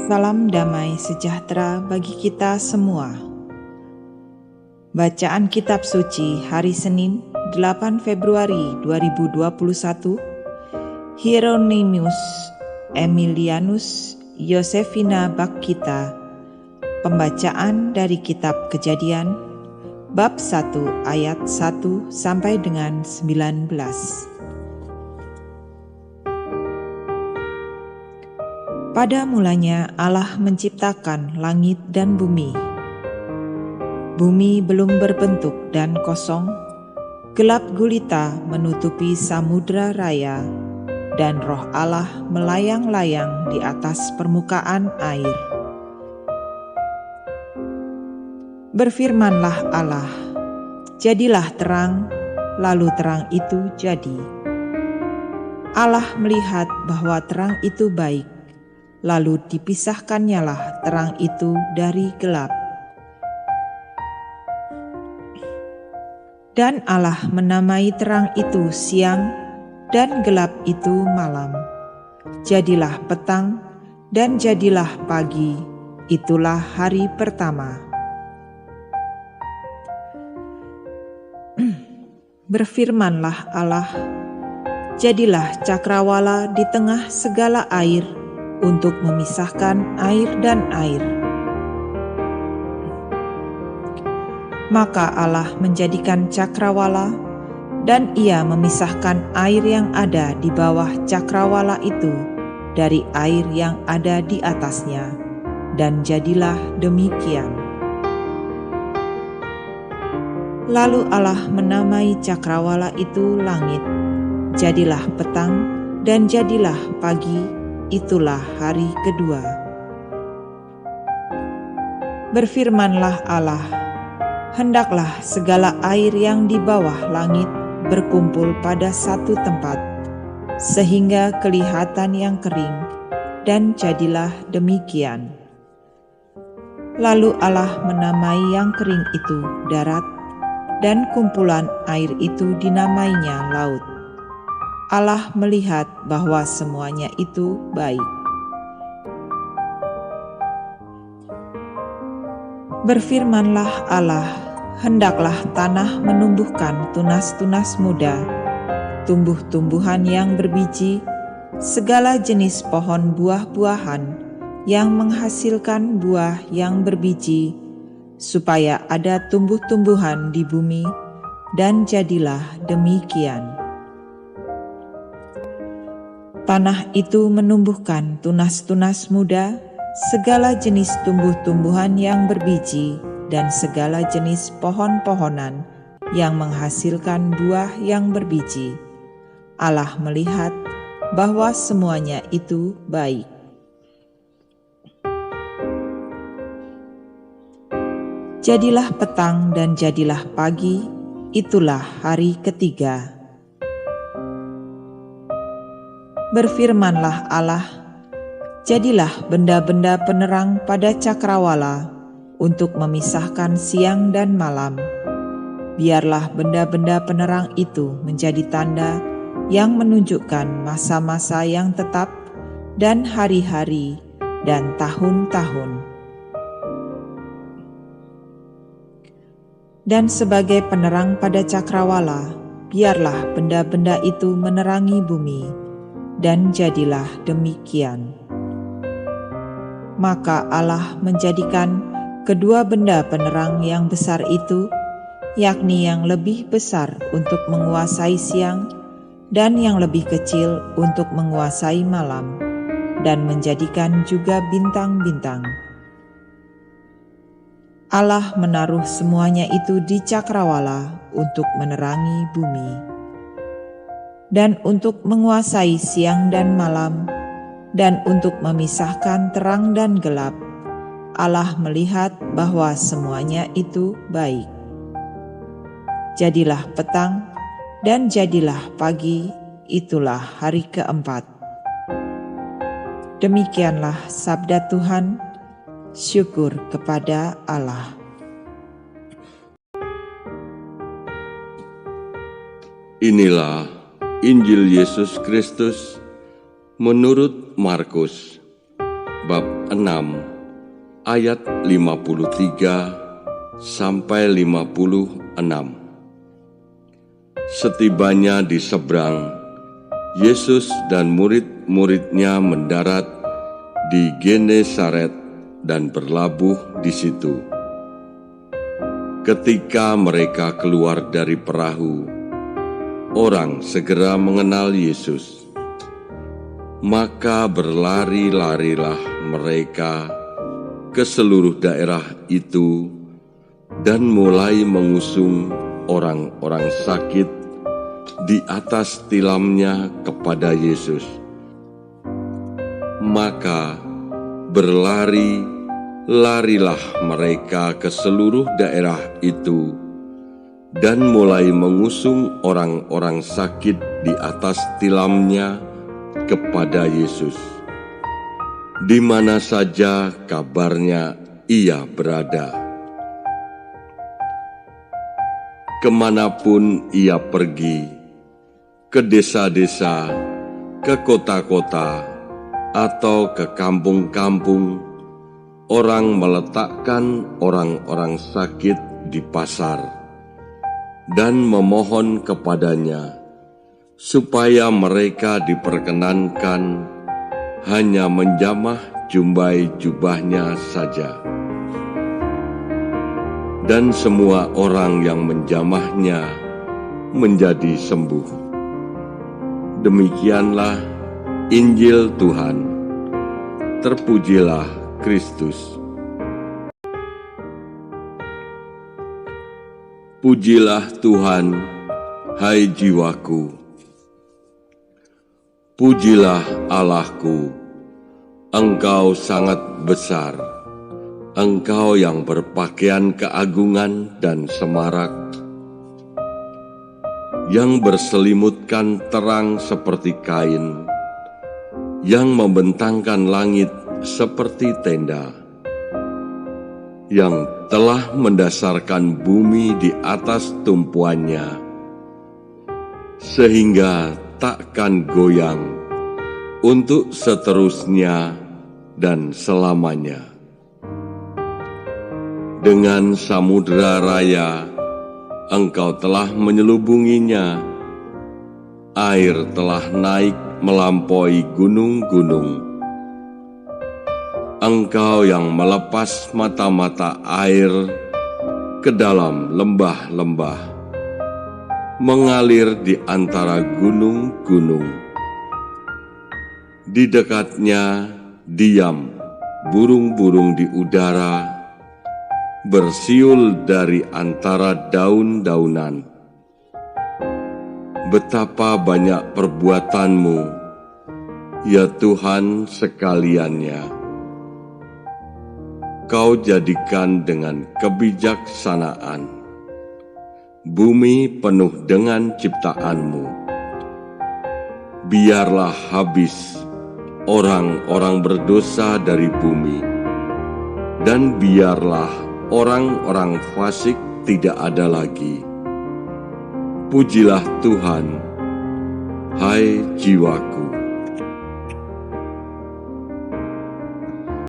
Salam damai sejahtera bagi kita semua. Bacaan Kitab Suci hari Senin 8 Februari 2021. Hieronymus Emilianus Yosefina Bakkita. Pembacaan dari Kitab Kejadian bab 1 ayat 1 sampai dengan 19. Pada mulanya Allah menciptakan langit dan bumi. Bumi belum berbentuk dan kosong, gelap gulita menutupi samudra raya, dan roh Allah melayang-layang di atas permukaan air. Berfirmanlah Allah, jadilah terang, lalu terang itu jadi. Allah melihat bahwa terang itu baik, lalu dipisahkannyalah terang itu dari gelap. Dan Allah menamai terang itu siang, dan gelap itu malam. Jadilah petang, dan jadilah pagi, itulah hari pertama. Berfirmanlah Allah, jadilah cakrawala di tengah segala air, untuk memisahkan air dan air. Maka Allah menjadikan cakrawala, dan Ia memisahkan air yang ada di bawah cakrawala itu dari air yang ada di atasnya, dan jadilah demikian. Lalu Allah menamai cakrawala itu langit. Jadilah petang, dan jadilah pagi, itulah hari kedua. Berfirmanlah Allah, hendaklah segala air yang di bawah langit berkumpul pada satu tempat, sehingga kelihatan yang kering, dan jadilah demikian. Lalu Allah menamai yang kering itu darat, dan kumpulan air itu dinamainya laut. Allah melihat bahwa semuanya itu baik. Berfirmanlah Allah, hendaklah tanah menumbuhkan tunas-tunas muda, tumbuh-tumbuhan yang berbiji, segala jenis pohon buah-buahan yang menghasilkan buah yang berbiji, supaya ada tumbuh-tumbuhan di bumi, dan jadilah demikian. Tanah itu menumbuhkan tunas-tunas muda, segala jenis tumbuh-tumbuhan yang berbiji, dan segala jenis pohon-pohonan yang menghasilkan buah yang berbiji. Allah melihat bahwa semuanya itu baik. Jadilah petang dan jadilah pagi, itulah hari ketiga. Berfirmanlah Allah, jadilah benda-benda penerang pada cakrawala untuk memisahkan siang dan malam. Biarlah benda-benda penerang itu menjadi tanda yang menunjukkan masa-masa yang tetap dan hari-hari dan tahun-tahun. Dan sebagai penerang pada cakrawala, biarlah benda-benda itu menerangi bumi. Dan jadilah demikian. Maka Allah menjadikan kedua benda penerang yang besar itu, yakni yang lebih besar untuk menguasai siang, dan yang lebih kecil untuk menguasai malam, dan menjadikan juga bintang-bintang. Allah menaruh semuanya itu di cakrawala untuk menerangi bumi, dan untuk menguasai siang dan malam, dan untuk memisahkan terang dan gelap. Allah melihat bahwa semuanya itu baik. Jadilah petang, dan jadilah pagi, itulah hari keempat. Demikianlah sabda Tuhan, syukur kepada Allah. Inilah Injil Yesus Kristus menurut Markus. bab 6 ayat 53 sampai 56. Setibanya di seberang, Yesus dan murid-muridnya mendarat di Genesaret dan berlabuh di situ. Ketika mereka keluar dari perahu, orang segera mengenal Yesus. Maka berlari-larilah mereka ke seluruh daerah itu dan mulai mengusung orang-orang sakit di atas tilamnya kepada Yesus. Maka berlari-larilah mereka ke seluruh daerah itu dan mulai mengusung orang-orang sakit di atas tilamnya kepada Yesus. Di mana saja kabarnya ia berada. Kemanapun ia pergi, ke desa-desa, ke kota-kota, atau ke kampung-kampung, orang meletakkan orang-orang sakit di pasar dan memohon kepadanya supaya mereka diperkenankan hanya menjamah jumbai jubahnya saja. Dan semua orang yang menjamahnya menjadi sembuh. Demikianlah Injil Tuhan. Terpujilah Kristus. Pujilah Tuhan, hai jiwaku. Pujilah Allahku, Engkau sangat besar. Engkau yang berpakaian keagungan dan semarak, yang berselimutkan terang seperti kain, yang membentangkan langit seperti tenda, yang telah mendasarkan bumi di atas tumpuannya, sehingga takkan goyang untuk seterusnya dan selamanya. Dengan samudera raya, Engkau telah menyelubunginya. Air telah naik melampaui gunung-gunung. Engkau yang melepas mata-mata air ke dalam lembah-lembah, mengalir di antara gunung-gunung. Di dekatnya diam burung-burung di udara, bersiul dari antara daun-daunan. Betapa banyak perbuatanmu, ya Tuhan sekaliannya. Kau jadikan dengan kebijaksanaan. Bumi penuh dengan ciptaanmu. Biarlah habis orang-orang berdosa dari bumi, dan biarlah orang-orang fasik tidak ada lagi. Pujilah Tuhan, hai jiwaku.